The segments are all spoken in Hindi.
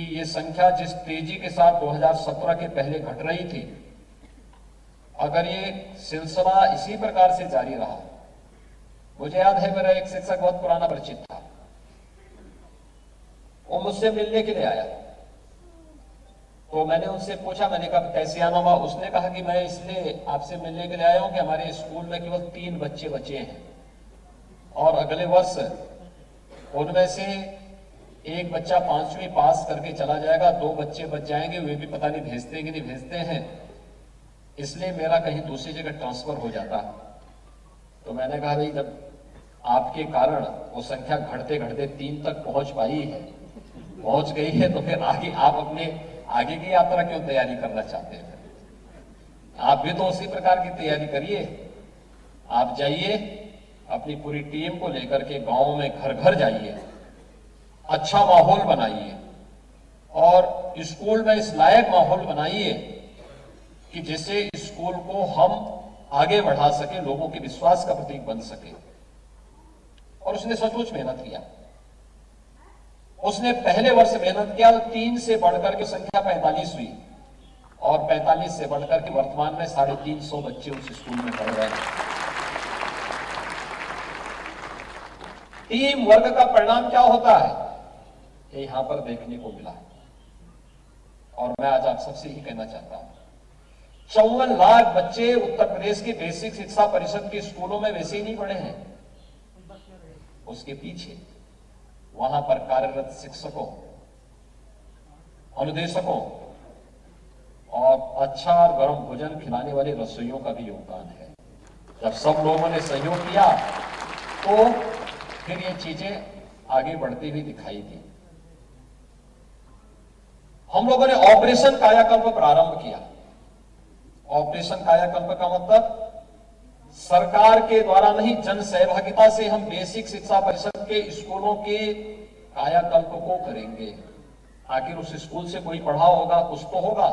ये संख्या जिस तेजी के साथ 2017 के पहले घट रही थी, अगर ये सिलसिला इसी प्रकार से जारी रहा, मुझे याद है मेरा एक शिक्षक बहुत पुराना परिचित था, वो मुझसे मिलने के लिए आया। तो मैंने उनसे पूछा, मैंने कहा कैसे आना हुआ? उसने कहा कि मैं इसलिए आपसे मिलने के लिए आया हूं कि हमारे स्कूल में केवल 3 बच्चे बचे हैं और अगले वर्ष उनमें से एक बच्चा 5वीं पास करके चला जाएगा, 2 बच्चे बच जाएंगे, वे भी पता नहीं भेजते कि नहीं भेजते हैं, इसलिए मेरा कहीं दूसरी जगह ट्रांसफर हो जाता। तो मैंने कहा भाई, जब आपके कारण वो संख्या घटते घटते 3 तक पहुंच गई है, तो फिर आगे आप अपने आगे की यात्रा क्यों तैयारी करना चाहते हैं? आप भी तो उसी प्रकार की तैयारी करिए। आप जाइए, अपनी पूरी टीम को लेकर के गांव में घर घर जाइए, अच्छा माहौल बनाइए और स्कूल में इस लायक माहौल बनाइए कि जिससे स्कूल को हम आगे बढ़ा सके, लोगों के विश्वास का प्रतीक बन सके। और उसने सचमुच मेहनत किया। उसने पहले वर्ष मेहनत किया तो 3 से बढ़कर के संख्या 45 हुई और 45 से बढ़कर के वर्तमान में 350 बच्चे उस स्कूल में पढ़ रहे हैं। टीम वर्क का परिणाम क्या होता है, ये यहां पर देखने को मिला। और मैं आज आप सबसे ही कहना चाहता हूं, 54 लाख बच्चे उत्तर प्रदेश के बेसिक शिक्षा परिषद के स्कूलों में वैसे ही नहीं पढ़े हैं। उसके पीछे वहां पर कार्यरत शिक्षकों, अनुदेशकों और अच्छा और गर्म भोजन खिलाने वाले रसोइयों का भी योगदान है। जब सब लोगों ने सहयोग किया तो फिर ये चीजें आगे बढ़ती हुई दिखाई दी। हम लोगों ने ऑपरेशन कायाकल्प प्रारंभ किया। ऑपरेशन कायाकल्प का मतलब सरकार के द्वारा नहीं, जन सहभागिता से हम बेसिक शिक्षा परिषद के स्कूलों के कायाकल्प को करेंगे। आखिर उस स्कूल से कोई पढ़ा होगा, कुछ तो होगा,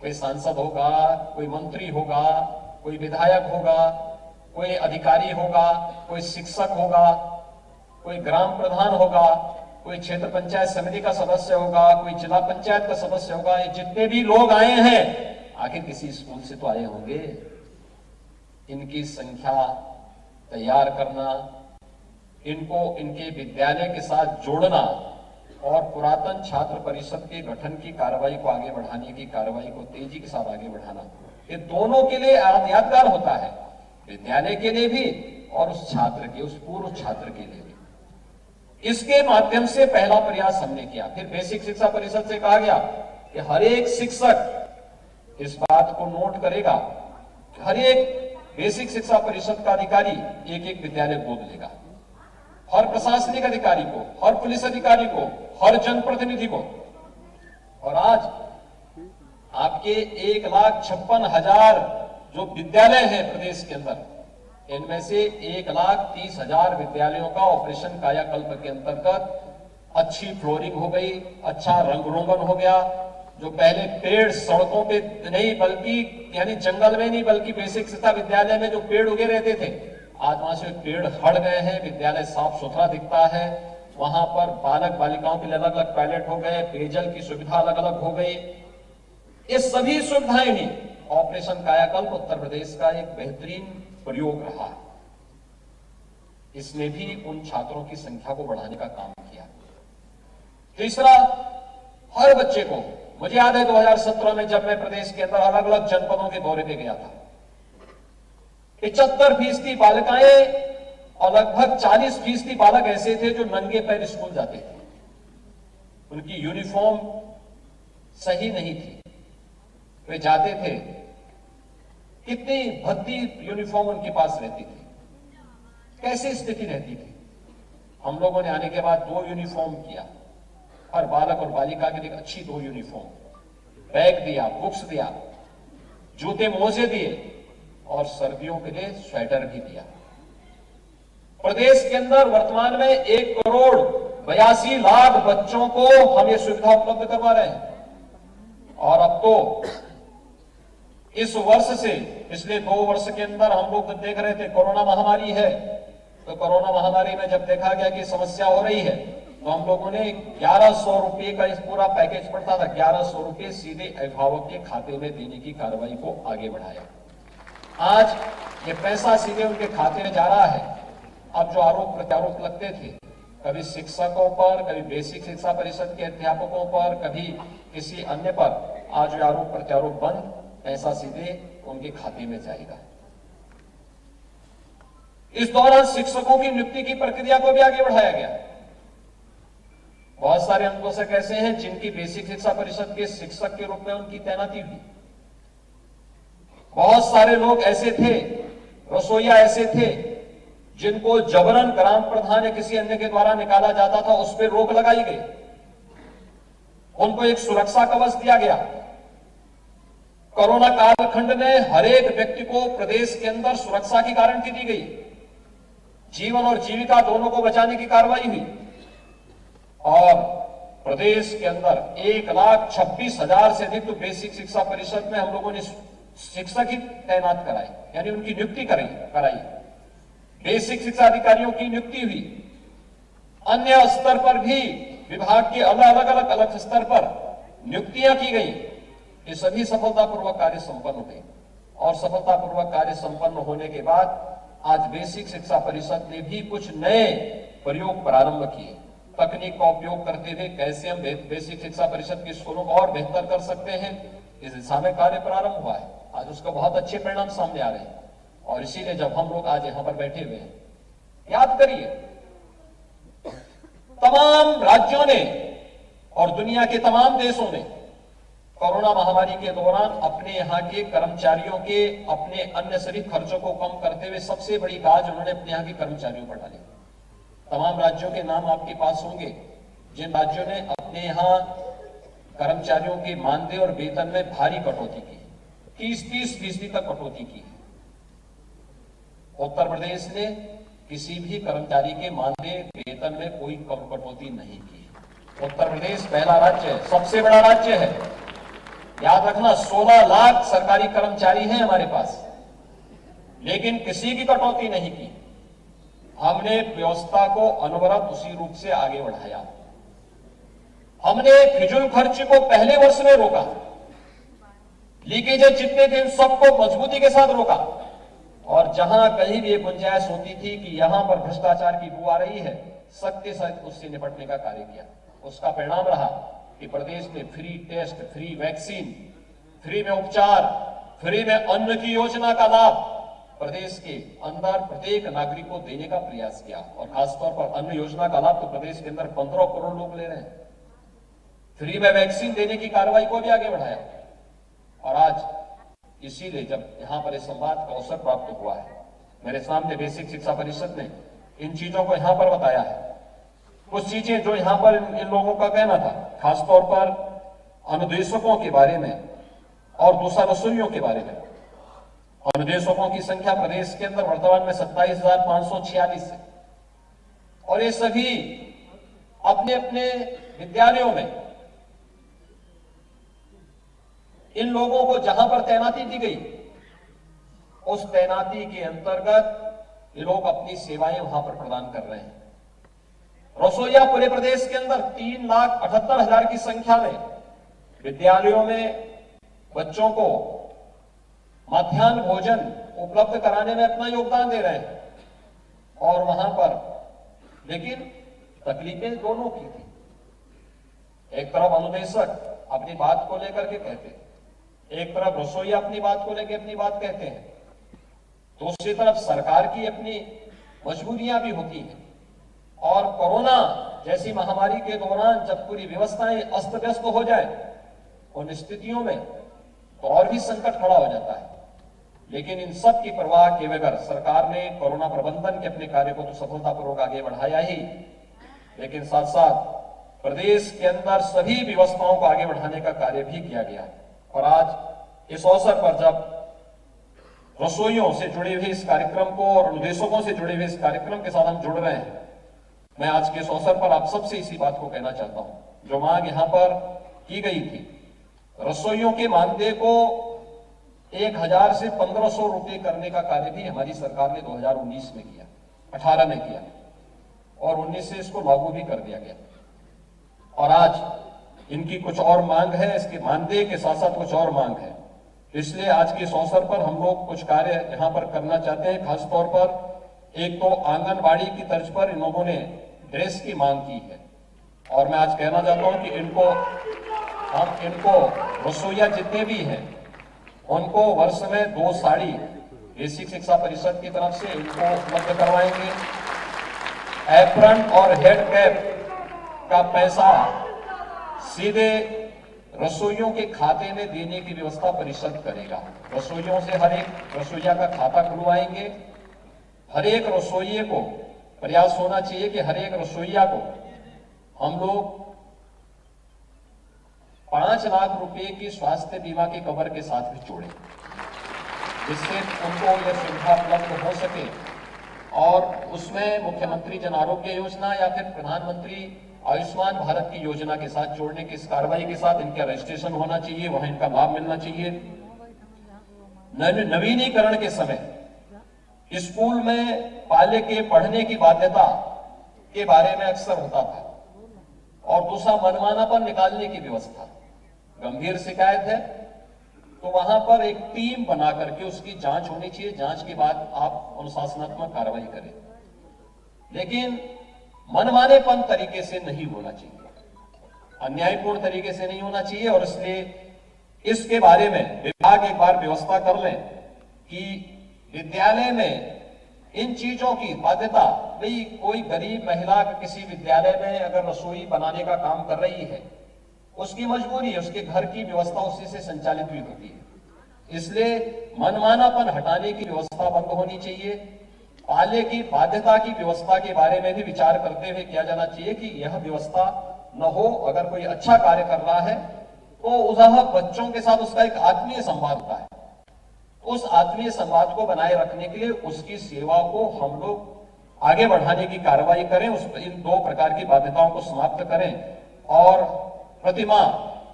कोई सांसद होगा, कोई मंत्री होगा, कोई विधायक होगा, कोई अधिकारी होगा, कोई शिक्षक होगा, कोई ग्राम प्रधान होगा, कोई क्षेत्र पंचायत समिति का सदस्य होगा, कोई जिला पंचायत का सदस्य होगा। ये जितने भी लोग आए हैं आखिर किसी स्कूल से तो आए होंगे। इनकी संख्या तैयार करना, इनको इनके विद्यालय के साथ जोड़ना और पुरातन छात्र परिषद के गठन की कार्रवाई को आगे बढ़ाने की कार्रवाई को तेजी के साथ आगे बढ़ाना, ये दोनों के लिए यादगार होता है, विद्यालय के लिए भी और उस छात्र के, उस पूर्व छात्र के लिए भी। इसके माध्यम से पहला प्रयास हमने किया। फिर बेसिक शिक्षा परिषद से कहा गया कि हर एक शिक्षक इस बात को नोट करेगा, हर एक बेसिक शिक्षा परिषद का अधिकारी एक एक विद्यालय गोद लेगा, हर प्रशासनिक अधिकारी को, हर पुलिस अधिकारी को, हर जनप्रतिनिधि को। और आज आपके 1,56,000 जो विद्यालय हैं प्रदेश के अंदर, इनमें से 1,30,000 विद्यालयों का ऑपरेशन कायाकल्प के अंतर्गत अच्छी फ्लोरिंग हो गई, अच्छा रंग रोगन हो गया। जो पहले पेड़ सड़कों पे नहीं बल्कि यानी जंगल में नहीं बल्कि बेसिक शिक्षा विद्यालय में जो पेड़ उगे रहते थे, आज वहां से पेड़ हट गए हैं, विद्यालय साफ सुथरा दिखता है। वहां पर बालक बालिकाओं के लिए अलग अलग टॉयलेट हो गए, पेयजल की सुविधा अलग अलग हो गई। ये सभी सुविधाएं ही ऑपरेशन कायाकल्प उत्तर प्रदेश का एक बेहतरीन प्रयोग रहा। इसने भी उन छात्रों की संख्या को बढ़ाने का काम किया। तीसरा, हर बच्चे को, मुझे याद है 2017 में जब मैं प्रदेश के अंदर अलग अलग जनपदों के दौरे पे गया था, 75% बालिकाएं और लगभग 40% बालक ऐसे थे जो नंगे पैर स्कूल जाते थे। उनकी यूनिफॉर्म सही नहीं थी, वे जाते थे, कितनी भद्दी यूनिफॉर्म उनके पास रहती थी, कैसी स्थिति रहती थी। हम लोगों ने आने के बाद 2 यूनिफॉर्म किया, हर बालक और बालिका के लिए अच्छी 2 यूनिफॉर्म, बैग दिया, बुक्स दिया, जूते मोजे दिए और सर्दियों के लिए स्वेटर भी दिया। प्रदेश के अंदर वर्तमान में 1,82,00,000 बच्चों को हम ये सुविधा उपलब्ध करवा रहे हैं। और अब तो इस वर्ष से पिछले 2 वर्ष के अंदर हम लोग देख रहे थे कोरोना महामारी है, तो कोरोना महामारी में जब देखा गया कि समस्या हो रही है, तो हम लोगों ने 1100 रुपए का इस पूरा पैकेज पड़ता था, 1100 रुपए सीधे अभिभावक के खाते में देने की कार्रवाई को आगे बढ़ाया। आज ये पैसा सीधे उनके खाते में जा रहा है। अब जो आरोप प्रत्यारोप लगते थे, कभी शिक्षकों पर, कभी बेसिक शिक्षा परिषद के अध्यापकों पर, कभी किसी अन्य पर, आज ये आरोप प्रत्यारोप बंद, पैसा सीधे उनके खाते में जाएगा। इस दौरान शिक्षकों की नियुक्ति की प्रक्रिया को भी आगे बढ़ाया गया। बहुत सारे अनुदेशक ऐसे हैं जिनकी बेसिक शिक्षा परिषद के शिक्षक के रूप में उनकी तैनाती हुई। बहुत सारे लोग ऐसे थे, रसोईया ऐसे थे जिनको जबरन ग्राम प्रधान या किसी अन्य के द्वारा निकाला जाता था, उस पर रोक लगाई गई। उनको एक सुरक्षा कवच दिया गया। कोरोना कालखंड में हर एक व्यक्ति को प्रदेश के अंदर सुरक्षा की गारंटी दी गई। जीवन और जीविका दोनों को बचाने की कार्रवाई हुई और प्रदेश के अंदर 1,26,000 से अधिक तो बेसिक शिक्षा परिषद में हम लोगों ने शिक्षक ही तैनात कराए, यानी उनकी नियुक्ति कराई। बेसिक शिक्षा अधिकारियों की नियुक्ति हुई। अन्य स्तर पर भी विभाग के अलग स्तर पर नियुक्तियां की गई। ये सभी सफलतापूर्वक कार्य संपन्न हुए और सफलतापूर्वक कार्य संपन्न होने के बाद आज बेसिक शिक्षा परिषद ने भी कुछ नए प्रयोग प्रारंभ किए। तकनीक का उपयोग करते हुए कैसे हम बेसिक शिक्षा परिषद के स्कूलों को और बेहतर कर सकते हैं, इस दिशा में कार्य प्रारंभ हुआ है। आज उसका बहुत अच्छे परिणाम सामने आ रहे हैं और इसीलिए जब हम लोग आज यहां पर बैठे हुए हैं, याद करिए तमाम राज्यों ने और दुनिया के तमाम देशों ने कोरोना महामारी के दौरान अपने यहाँ के कर्मचारियों के अपने अन्य सभी खर्चों को कम करते हुए सबसे बड़ी गाज उन्होंने अपने यहाँ के कर्मचारियों पर डाली। तमाम राज्यों के नाम आपके पास होंगे जिन राज्यों ने अपने यहाँ कर्मचारियों के मानदेय और वेतन में भारी कटौती की, 30-30% तक कटौती की। उत्तर प्रदेश ने किसी भी कर्मचारी के मानदेय वेतन में कोई कम कटौती नहीं की। उत्तर प्रदेश पहला राज्य है, सबसे बड़ा राज्य है। याद रखना 16 लाख सरकारी कर्मचारी हैं हमारे पास, लेकिन किसी की कटौती नहीं की। हमने व्यवस्था को अनवरत उसी रूप से आगे बढ़ाया। हमने फिजूल खर्च को पहले वर्ष में रोका, लीकेज जितने थे सबको मजबूती के साथ रोका और जहां कहीं भी गुंजाइश होती थी कि यहां पर भ्रष्टाचार की बू आ रही है, सख्ती से उससे निपटने का कार्य किया। उसका परिणाम रहा कि प्रदेश में free test, free vaccine, free में उपचार, फ्री में अन्न की योजना का लाभ प्रदेश के अंदर प्रत्येक नागरिक को देने का प्रयास किया और खासतौर पर अन्न योजना का लाभ तो प्रदेश के अंदर 15 करोड़ लोग ले रहे हैं। फ्री में वैक्सीन देने की कार्रवाई को भी आगे बढ़ाया और आज इसीलिए जब यहां पर इस संवाद का अवसर प्राप्त हुआ है, मेरे सामने बेसिक शिक्षा परिषद ने इन चीजों को यहां पर बताया है। कुछ चीजें जो यहां पर इन लोगों का कहना था, खासतौर पर अनुदेशकों के बारे में और दूसरा रसोइयों के बारे में। अनुदेशकों की संख्या प्रदेश के अंदर वर्तमान में 27,546 है और ये सभी अपने अपने विद्यालयों में इन लोगों को जहां पर तैनाती दी गई, उस तैनाती के अंतर्गत ये लोग अपनी सेवाएं वहां पर प्रदान कर रहे हैं। रसोईया पूरे प्रदेश के अंदर 3,78,000 की संख्या में विद्यालयों में बच्चों को मध्याह्न भोजन उपलब्ध कराने में अपना योगदान दे रहे हैं और वहां पर लेकिन तकलीफें दोनों की थी। एक तरफ अनुदेशक अपनी बात को लेकर के कहते, एक तरफ रसोईया अपनी बात को लेकर अपनी बात कहते हैं, दूसरी तरफ सरकार की अपनी मजबूरियां भी होती हैं और कोरोना जैसी महामारी के दौरान जब पूरी व्यवस्थाएं अस्त व्यस्त हो जाए उन स्थितियों में तो और भी संकट खड़ा हो जाता है। लेकिन इन सब की परवाह किए बगैर सरकार ने कोरोना प्रबंधन के अपने कार्य को तो सफलतापूर्वक आगे बढ़ाया ही, लेकिन साथ साथ प्रदेश के अंदर सभी व्यवस्थाओं को आगे बढ़ाने का कार्य भी किया गया। और आज इस अवसर पर जब रसोइयों से जुड़े हुए इस कार्यक्रम को और अनुदेशकों से जुड़े हुए इस कार्यक्रम के साथ हम जुड़ रहे हैं, मैं आज के इस अवसर पर आप सबसे इसी बात को कहना चाहता हूं। जो मांग यहां पर की गई थी, रसोइयों के मानदेय को 1,000 से 1,500 रुपए करने का कार्य भी हमारी सरकार ने 2019 में किया, 18 में किया और 19 से इसको लागू भी कर दिया गया। और आज इनकी कुछ और मांग है, इसके मानदेय के साथ साथ कुछ और मांग है। इसलिए आज के इस अवसर पर हम लोग कुछ कार्य यहां पर करना चाहते हैं। खासतौर पर एक तो आंगनबाड़ी की तर्ज पर इन लोगों ने ड्रेस की मांग की है और मैं आज कहना चाहता हूं कि इनको रसोईया जितने भी हैं उनको वर्ष में 2 साड़ी बेसिक शिक्षा परिषद की तरफ से इनको उपलब्ध करवाएंगे। एप्रन और हेड कैप का पैसा सीधे रसोइयों के खाते में देने की व्यवस्था परिषद करेगा। रसोइयों से हर एक रसोइया का खाता खुलवाएंगे। हर एक रसोइये को प्रयास होना चाहिए कि हर एक रसोइया को हम लोग 5 लाख रुपए की स्वास्थ्य बीमा के कवर के साथ भी जोड़ें, जिससे उनको यह सुविधा उपलब्ध हो सके। और उसमें मुख्यमंत्री जन आरोग्य योजना या फिर प्रधानमंत्री आयुष्मान भारत की योजना के साथ जोड़ने की इस कार्रवाई के साथ इनका रजिस्ट्रेशन होना चाहिए, वहां इनका लाभ मिलना चाहिए। नवीनीकरण के समय स्कूल में पाले के पढ़ने की बाध्यता के बारे में अक्सर होता था और दूसरा मनमानापन निकालने की व्यवस्था। गंभीर शिकायत है तो वहां पर एक टीम बना करके उसकी जांच होनी चाहिए, जांच के बाद आप अनुशासनात्मक कार्रवाई करें, लेकिन मनमानेपन तरीके से नहीं होना चाहिए, अन्यायपूर्ण तरीके से नहीं होना चाहिए। और इसलिए इसके बारे में विभाग एक बार व्यवस्था कर लें कि विद्यालय में इन चीजों की बाध्यता, भाई कोई गरीब महिला किसी विद्यालय में अगर रसोई बनाने का काम कर रही है, उसकी मजबूरी है, उसके घर की व्यवस्था उसी से संचालित भी होती है, इसलिए मनमानापन हटाने की व्यवस्था बंद होनी चाहिए। पाले की बाध्यता की व्यवस्था के बारे में भी विचार करते हुए किया जाना चाहिए कि यह व्यवस्था न हो। अगर कोई अच्छा कार्य कर रहा है तो उस बच्चों के साथ उसका एक आत्मीय संवाद होता है, उस आत्मीय संवाद को बनाए रखने के लिए उसकी सेवा को हम लोग आगे बढ़ाने की कार्रवाई करें, इन 2 प्रकार की बाध्यताओं को समाप्त करें और प्रतिमाह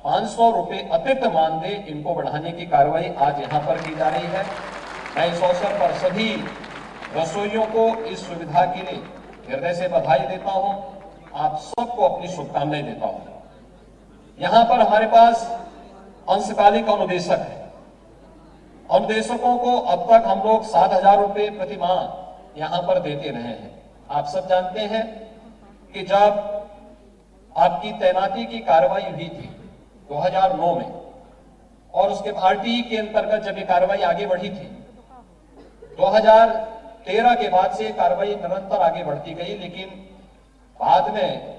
500 रुपए अतिरिक्त मानदेय इनको बढ़ाने की कार्रवाई आज यहां पर की जा रही है। मैं इस अवसर पर सभी रसोइयों को इस सुविधा के लिए हृदय से बधाई देता हूं, आप सबको अपनी शुभकामनाएं देता हूं। यहां पर हमारे पास अंशकालिक अनुदेशक है। अनुदेशकों को अब तक हम लोग 7,000 रुपए प्रति माह यहां पर देते रहे हैं। आप सब जानते हैं कि जब आपकी तैनाती की कार्रवाई हुई थी 2009 में और उसके आरटीई के अंतर्गत जब ये कार्रवाई आगे बढ़ी थी, 2013 के बाद से कार्रवाई निरंतर आगे बढ़ती गई, लेकिन बाद में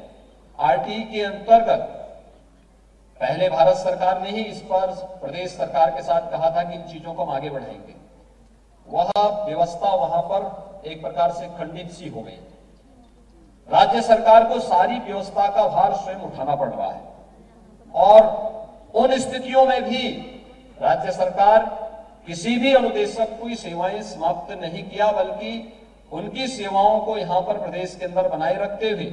आरटीई के अंतर्गत पहले भारत सरकार ने ही इस पर प्रदेश सरकार के साथ कहा था कि इन चीजों को हम आगे बढ़ाएंगे। वह व्यवस्था वहां पर एक प्रकार से खंडित सी हो गई। राज्य सरकार को सारी व्यवस्था का भार स्वयं उठाना पड़ रहा है और उन स्थितियों में भी राज्य सरकार किसी भी अनुदेशक की सेवाएं समाप्त नहीं किया, बल्कि उनकी सेवाओं को यहां पर प्रदेश के अंदर बनाए रखते हुए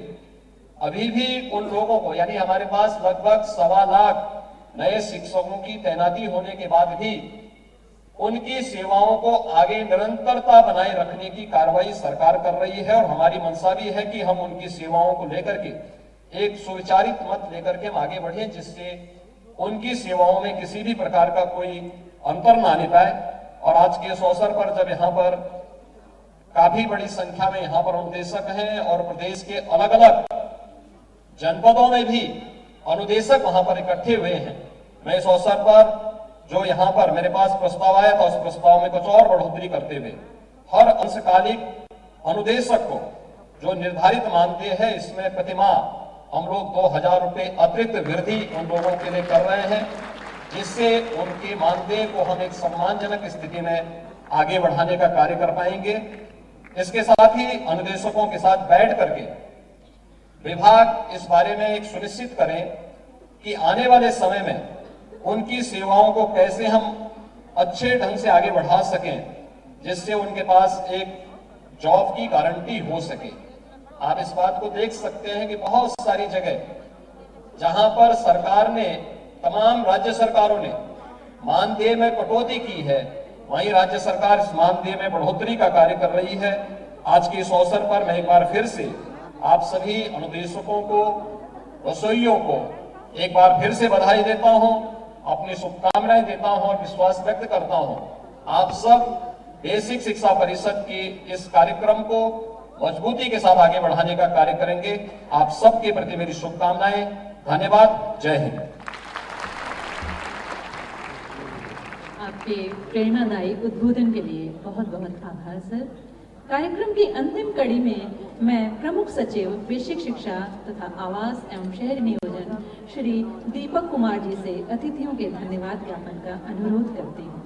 अभी भी उन लोगों को, यानी हमारे पास लगभग 1.25 लाख नए शिक्षकों की तैनाती होने के बाद भी उनकी सेवाओं को आगे निरंतरता बनाए रखने की कार्रवाई सरकार कर रही है। और हमारी मंशा भी है कि हम उनकी सेवाओं को लेकर के एक सुविचारित मत लेकर के हम आगे बढ़े, जिससे उनकी सेवाओं में किसी भी प्रकार का कोई अंतर ना आने पाए। और आज के इस अवसर पर जब यहाँ पर काफी बड़ी संख्या में यहाँ पर अनुदेशक हैं और प्रदेश के अलग अलग जनपदों में भी अनुदेशक वहां पर इकट्ठे हुए हैं, मैं इस अवसर पर जो यहाँ पर मेरे पास प्रस्ताव आया था उस प्रस्ताव में कुछ और बढ़ोतरी करते हुए हर अंशकालिक अनुदेशक को जो निर्धारित मानदेय है इसमें प्रतिमाह हम लोग 2,000 रुपए अतिरिक्त वृद्धि उन लोगों के लिए कर रहे हैं, जिससे उनके मानदेय को हम एक सम्मानजनक स्थिति में आगे बढ़ाने का कार्य कर पाएंगे। इसके साथ ही अनुदेशकों के साथ बैठ करके विभाग इस बारे में एक सुनिश्चित करें कि आने वाले समय में उनकी सेवाओं को कैसे हम अच्छे ढंग से आगे बढ़ा सकें, जिससे उनके पास एक जॉब की गारंटी हो सके। आप इस बात को देख सकते हैं कि बहुत सारी जगह जहां पर सरकार ने, तमाम राज्य सरकारों ने मानदेय में कटौती की है, वहीं राज्य सरकार इस मानदेय में बढ़ोतरी का कार्य कर रही है। आज के इस अवसर पर मैं एक बार फिर से आप सभी अनुदेशकों को रसोइयों को एक बार फिर से बधाई देता हूं, अपनी शुभकामनाएं देता हूं और विश्वास व्यक्त करता हूं आप सब बेसिक शिक्षा परिषद की इस कार्यक्रम को मजबूती के साथ आगे बढ़ाने का कार्य करेंगे। आप सबके प्रति मेरी शुभकामनाएं। धन्यवाद। जय हिंद। आपके प्रेरणादायी उद्बोधन के लिए बहुत बहुत आभार सर। कार्यक्रम की अंतिम कड़ी में मैं प्रमुख सचिव बेसिक शिक्षा तथा आवास एवं शहरी नियोजन श्री दीपक कुमार जी से अतिथियों के धन्यवाद ज्ञापन का अनुरोध करती हूँ।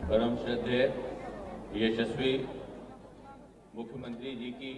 परम श्रद्धेय यशस्वी मुख्यमंत्री जी की